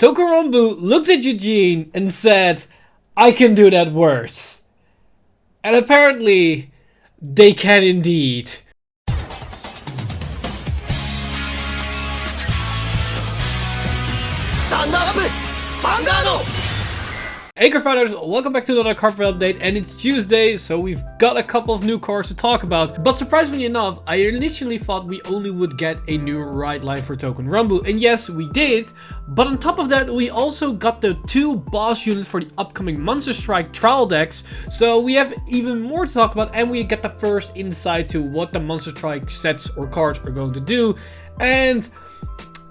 Touken Ranbu looked at Eugene and said, I can do that worse. And apparently, they can indeed. Stand up! Vanguard! Hey Cardfighters, welcome back to another Cardfight update, and it's Tuesday, so we've got a couple of new cards to talk about. But surprisingly enough, I initially thought we only would get a new ride line for Touken Ranbu, and yes, we did. But on top of that, we also got the 2 boss units for the upcoming Monster Strike trial decks, so we have even more to talk about, and we get the first insight to what the Monster Strike sets or cards are going to do, and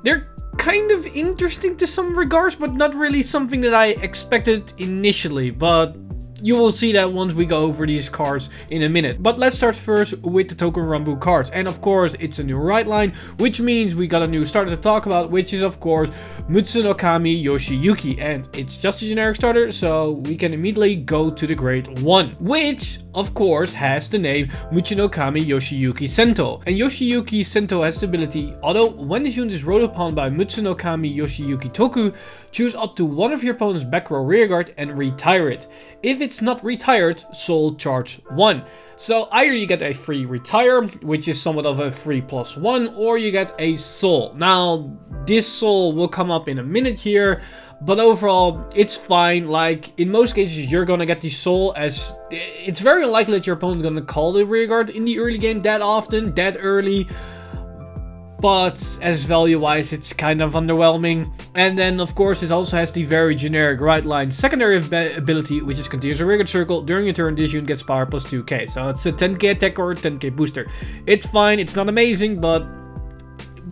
they're kind of interesting to some regards, but not really something that I expected initially, but you will see that once we go over these cards in a minute. But let's start first with the Touken Ranbu cards, and of course it's a new ride line, which means we got a new starter to talk about, which is of course Mutsunokami Yoshiyuki, and it's just a generic starter, so we can immediately go to the grade 1, which of course has the name Mutsunokami Yoshiyuki Sento. And Yoshiyuki Sento has the ability, although when this unit is rode upon by Mutsunokami Yoshiyukitoku, choose up to one of your opponent's back row rearguard and retire it. If it's not retired, soul charge 1. So either you get a free retire, which is somewhat of a free +1, or you get a soul. Now, this soul will come up in a minute here, but overall, it's fine. Like, in most cases, you're gonna get the soul, as it's very unlikely that your opponent's gonna call the rearguard in the early game that often, that early. But as value-wise, it's kind of underwhelming. And then, of course, it also has the very generic right line secondary ability, which is continuous rearguard circle. During your turn, this unit gets power plus 2k. So it's a 10k attack or 10k booster. It's fine, it's not amazing, but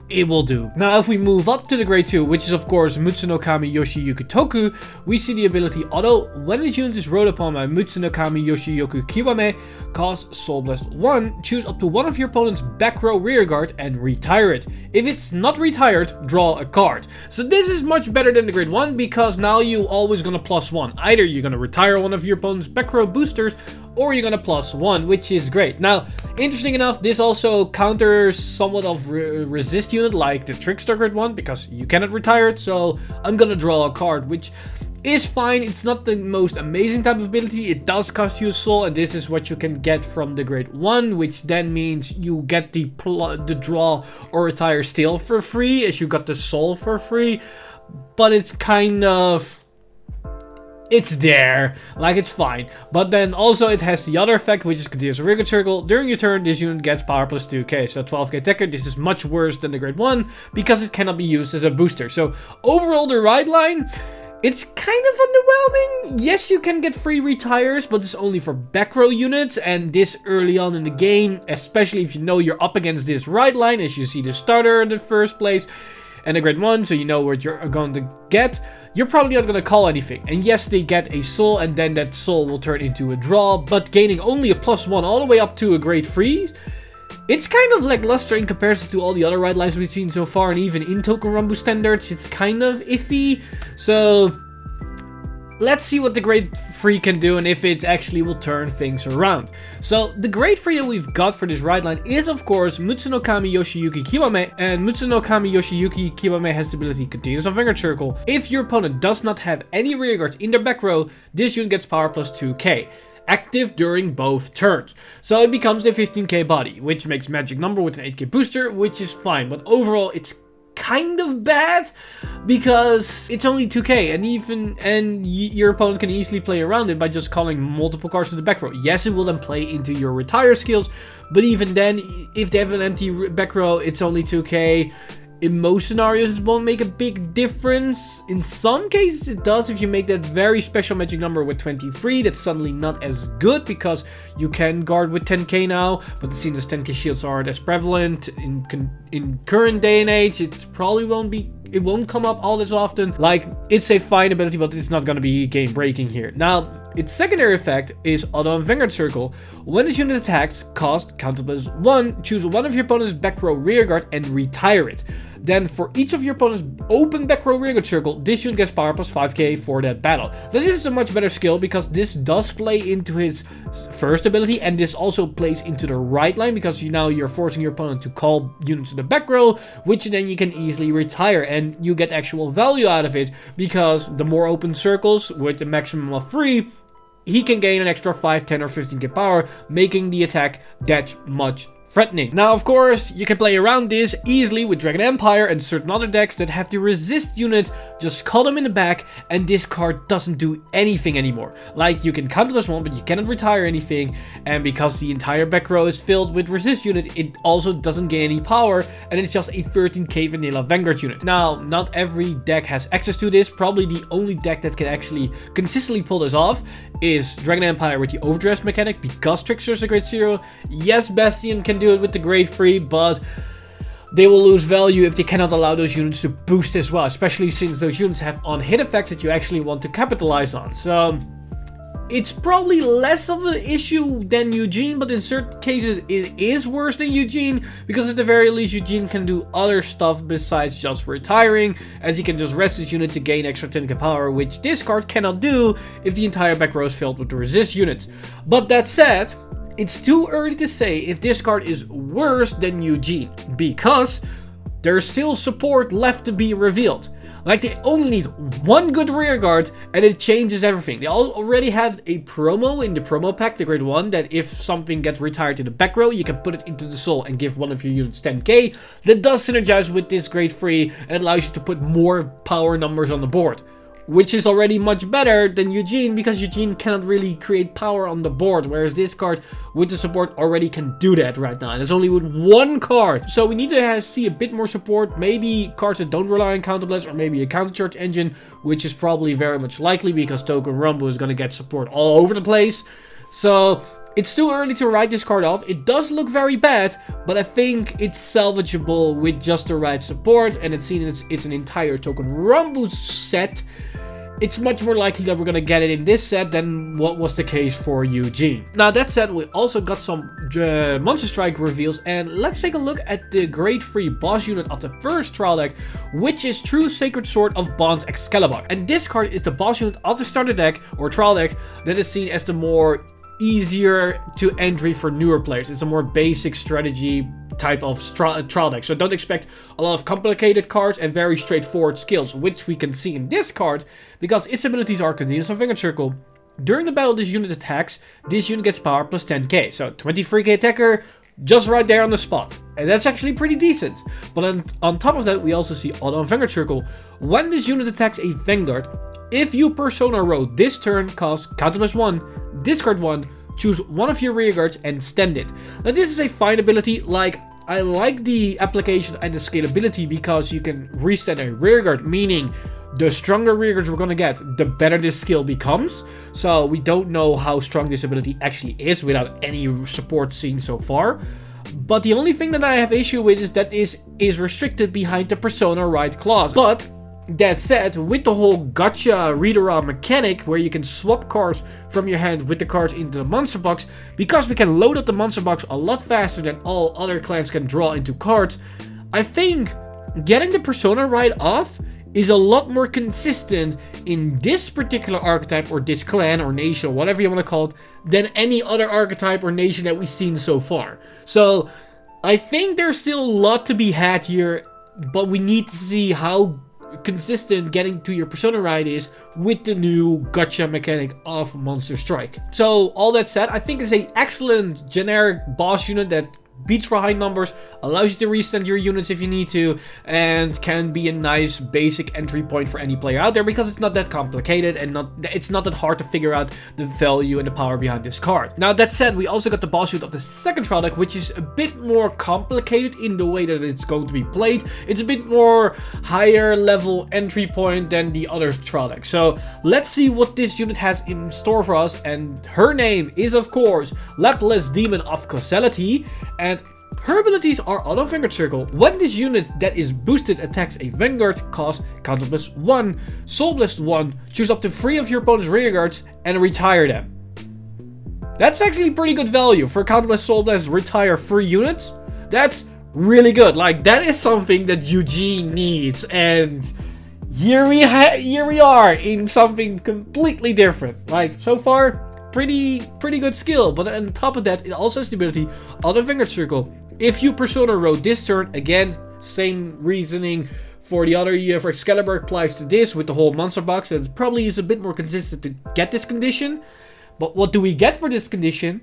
it will do. Now, if we move up to the grade 2, which is of course Mutsunokami Yoshiyukitoku, we see the ability, although when this unit is rode upon by Mutsunokami Yoshiyukitoku, cost Soul Blast 1, choose up to one of your opponent's back row rearguard and retire it. If it's not retired, draw a card. So this is much better than the grade 1, because now you always gonna +1. Either you're gonna retire one of your opponent's back row boosters, or you're gonna +1, which is great. Now, interesting enough, this also counters somewhat of resist unit like the Trickster grade 1, because you cannot retire it, so I'm gonna draw a card, which is fine. It's not the most amazing type of ability. It does cost you a soul, and this is what you can get from the grade 1, which then means you get the draw or retire still for free, as you got the soul for free, but it's kind of... it's there, like, it's fine. But then also it has the other effect, which is continuous rearguard circle. During your turn, this unit gets power plus 2k, so 12k attacker. This is much worse than the grade 1, because it cannot be used as a booster. So overall, the ride line, it's kind of underwhelming. Yes, you can get free retires, but it's only for back row units, and this early on in the game, especially if you know you're up against this ride line, as you see the starter in the first place, and the grade 1, so you know what you're going to get. You're probably not going to call anything. And yes, they get a soul, and then that soul will turn into a draw, but gaining only a +1 all the way up to a grade 3, it's kind of lackluster in comparison to all the other ride lines we've seen so far, and even in Touken Ranbu standards, it's kind of iffy. So let's see what the grade 3 can do, and if it actually will turn things around. So the grade 3 that we've got for this ride line is of course Mutsunokami Yoshiyuki Kiwame, and Mutsunokami Yoshiyuki Kiwame has the ability Continuous on Vanguard Circle. If your opponent does not have any rearguards in their back row, this unit gets power plus 2k. Active during both turns. So it becomes a 15k body, which makes magic number with an 8k booster, which is fine, but overall it's kind of bad because it's only 2k, and your opponent can easily play around it by just calling multiple cards to the back row. Yes, it will then play into your retire skills, but even then, if they have an empty back row, it's only 2k. In most scenarios, it won't make a big difference. In some cases, it does. If you make that very special magic number with 23, that's suddenly not as good, because you can guard with 10k now, but seeing as 10k shields aren't as prevalent in current day and age, it probably won't come up all this often. Like, it's a fine ability, but it's not going to be game breaking here. Now, its secondary effect is Auto on Vanguard Circle. When this unit attacks, cost counter plus 1, choose one of your opponent's back row rearguard and retire it. then for each of your opponent's open back row rearguard circle, this unit gets power plus 5k for that battle. So this is a much better skill because this does play into his first ability, and this also plays into the right line because you're forcing your opponent to call units to the back row, which then you can easily retire, and you get actual value out of it because the more open circles with a maximum of 3, he can gain an extra 5, 10 or 15k power, making the attack that much threatening. Now, of course, you can play around this easily with Dragon Empire and certain other decks that have the resist unit. Just call them in the back, and this card doesn't do anything anymore. Like, you can counter plus 1, but you cannot retire anything, and because the entire back row is filled with resist unit, it also doesn't gain any power, and it's just a 13k vanilla Vanguard unit. Now, not every deck has access to this. Probably the only deck that can actually consistently pull this off is Dragon Empire with the overdress mechanic, because Trickster is a grade 0. Yes, Bastion can do it with the grade 3, but they will lose value if they cannot allow those units to boost as well, especially since those units have on-hit effects that you actually want to capitalize on. So it's probably less of an issue than Eugene, but in certain cases it is worse than Eugene, because at the very least Eugene can do other stuff besides just retiring, as he can just rest his unit to gain extra 10k power, which this card cannot do if the entire back row is filled with the resist units. But that said, it's too early to say if this card is worse than Eugene, because there's still support left to be revealed. Like, they only need one good rearguard and it changes everything. They already have a promo in the promo pack, the grade 1, that if something gets retired in the back row, you can put it into the soul and give one of your units 10k. That does synergize with this grade 3 and allows you to put more power numbers on the board, which is already much better than Eugene, because Eugene cannot really create power on the board, whereas this card with the support already can do that right now, and it's only with one card. So we need to see a bit more support, maybe cards that don't rely on counterblast, or maybe a countercharge engine, which is probably very much likely because Touken Ranbu is going to get support all over the place. So it's too early to write this card off. It does look very bad, but I think it's salvageable with just the right support, and it's seen it's an entire Touken Ranbu set. It's much more likely that we're going to get it in this set than what was the case for Eugene. Now, that said, we also got some Monster Strike reveals, and let's take a look at the grade 3 boss unit of the first trial deck, which is True Sacred Sword of Bond Excalibur. And this card is the boss unit of the starter deck, or trial deck, that is seen as the more easier to entry for newer players. It's a more basic strategy type of trial deck, so don't expect a lot of complicated cards and very straightforward skills, which we can see in this card because its abilities are continuous on Vanguard Circle. During the battle this unit attacks, this unit gets power plus 10k, so 23k attacker just right there on the spot, and that's actually pretty decent. But on top of that, we also see auto on Vanguard Circle. When this unit attacks a Vanguard, if you persona row this turn, cast counter plus 1, discard 1, choose one of your rearguards and stand it. Now, this is a fine ability. Like, I like the application and the scalability because you can restand a rearguard, meaning the stronger rearguards we're gonna get, the better this skill becomes. So we don't know how strong this ability actually is without any support seen so far. But the only thing that I have issue with is that is restricted behind the persona right clause. But that said, with the whole gacha read-around mechanic, where you can swap cards from your hand with the cards into the monster box, because we can load up the monster box a lot faster than all other clans can draw into cards, I think getting the persona right off is a lot more consistent in this particular archetype, or this clan, or nation, or whatever you want to call it, than any other archetype or nation that we've seen so far. So I think there's still a lot to be had here, but we need to see how consistent getting to your persona right is with the new gacha mechanic of Monster Strike. So all that said, I think it's an excellent generic boss unit that beats for high numbers, allows you to restand your units if you need to, and can be a nice basic entry point for any player out there because it's not that complicated and it's not that hard to figure out the value and the power behind this card. Now, that said, we also got the boss unit of the second trial deck, which is a bit more complicated in the way that it's going to be played. It's a bit more higher level entry point than the other trial deck. So let's see what this unit has in store for us, and her name is, of course, Laplace of Causality, and her abilities are auto Vanguard Circle. When this unit that is boosted attacks a Vanguard, cost counter plus 1, soul blast 1, choose up to 3 of your opponent's rearguards and retire them. That's actually pretty good value for counter blast, soul blast, retire 3 units. That's really good. Like, that is something that Eugene needs, and here we are in something completely different. Like, so far, pretty good skill, but on top of that, it also has the ability on the Vanguard circle. If you Persona Road this turn, again, same reasoning for the other year for Excalibur applies to this with the whole monster box, and it probably is a bit more consistent to get this condition. But what do we get for this condition?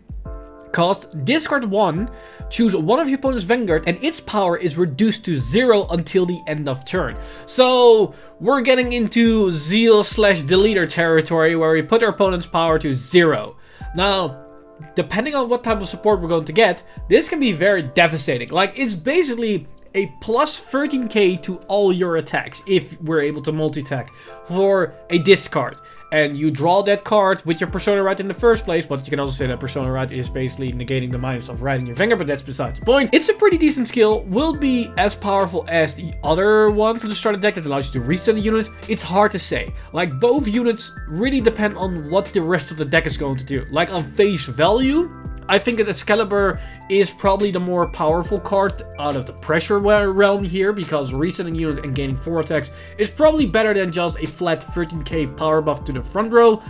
Cost, discard 1, choose one of your opponent's Vanguard, and its power is reduced to 0 until the end of turn. So we're getting into Zeal/Deleter territory where we put our opponent's power to 0. Now, depending on what type of support we're going to get, this can be very devastating. Like, it's basically a plus 13k to all your attacks if we're able to multi-attack for a discard. And you draw that card with your Persona Right in the first place, but you can also say that Persona Right is basically negating the minus of riding your Vanguard, but that's besides the point. It's a pretty decent skill, will be as powerful as the other one from the starter deck that allows you to reset a unit. It's hard to say. Like, both units really depend on what the rest of the deck is going to do. Like, on face value, I think that Excalibur is probably the more powerful card out of the pressure realm here, because resetting unit and gaining 4 attacks is probably better than just a flat 13k power buff to the front row.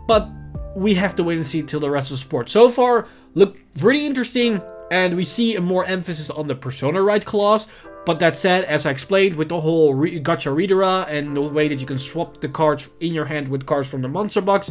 But we have to wait and see till the rest of the support. So far, look really interesting, and we see a more emphasis on the Persona Right clause. But that said, as I explained, with the whole Gacha Readera and the way that you can swap the cards in your hand with cards from the monster box,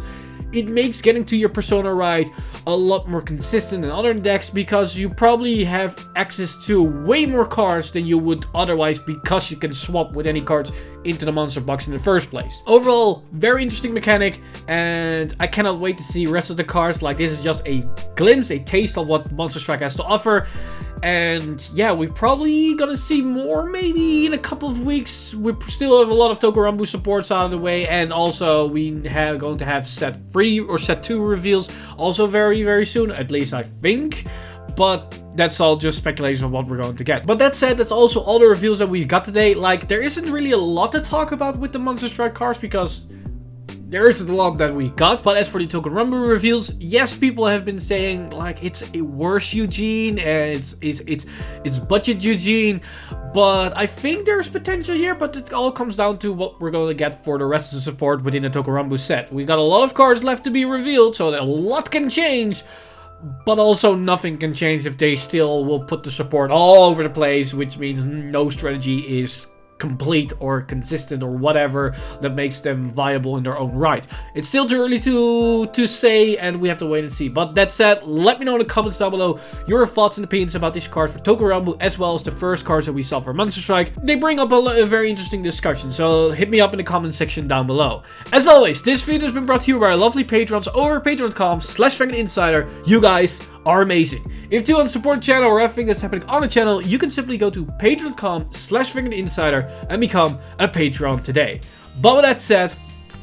it makes getting to your Persona Right a lot more consistent than other decks, because you probably have access to way more cards than you would otherwise, because you can swap with any cards into the monster box in the first place. Overall, very interesting mechanic, and I cannot wait to see the rest of the cards. Like, this is just a glimpse, a taste of what Monster Strike has to offer. And yeah, we're probably gonna see more maybe in a couple of weeks. We still have a lot of Touken Ranbu supports out of the way, and also we going to have set 3 or set 2 reveals also very soon, at least I think. But that's all just speculation of what we're going to get. But that said, that's also all the reveals that we got today. Like, there isn't really a lot to talk about with the Monster Strike cards, because there isn't a lot that we got. But as for the Touken Ranbu reveals, yes, people have been saying like it's a worse Eugene and it's budget Eugene, but I think there's potential here. But it all comes down to what we're going to get for the rest of the support within the Touken Ranbu set. We got a lot of cards left to be revealed, so that a lot can change. But also nothing can change if they still will put the support all over the place, which means no strategy is complete or consistent or whatever that makes them viable in their own right. It's still too early to say, and we have to wait and see. But that said, let me know in the comments down below your thoughts and opinions about these cards for Touken Ranbu, as well as the first cards that we saw for Monster Strike. They bring up a very interesting discussion, so hit me up in the comment section down below. As always, this video has been brought to you by our lovely patrons over patreon.com/VanguardInsider. You guys are amazing. If you want to support the channel or everything that's happening on the channel, you can simply go to patreon.com/VanguardInsider and become a Patreon today. But with that said,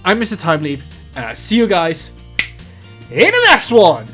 I'm Mr. Time Leap, and I see you guys in the next one!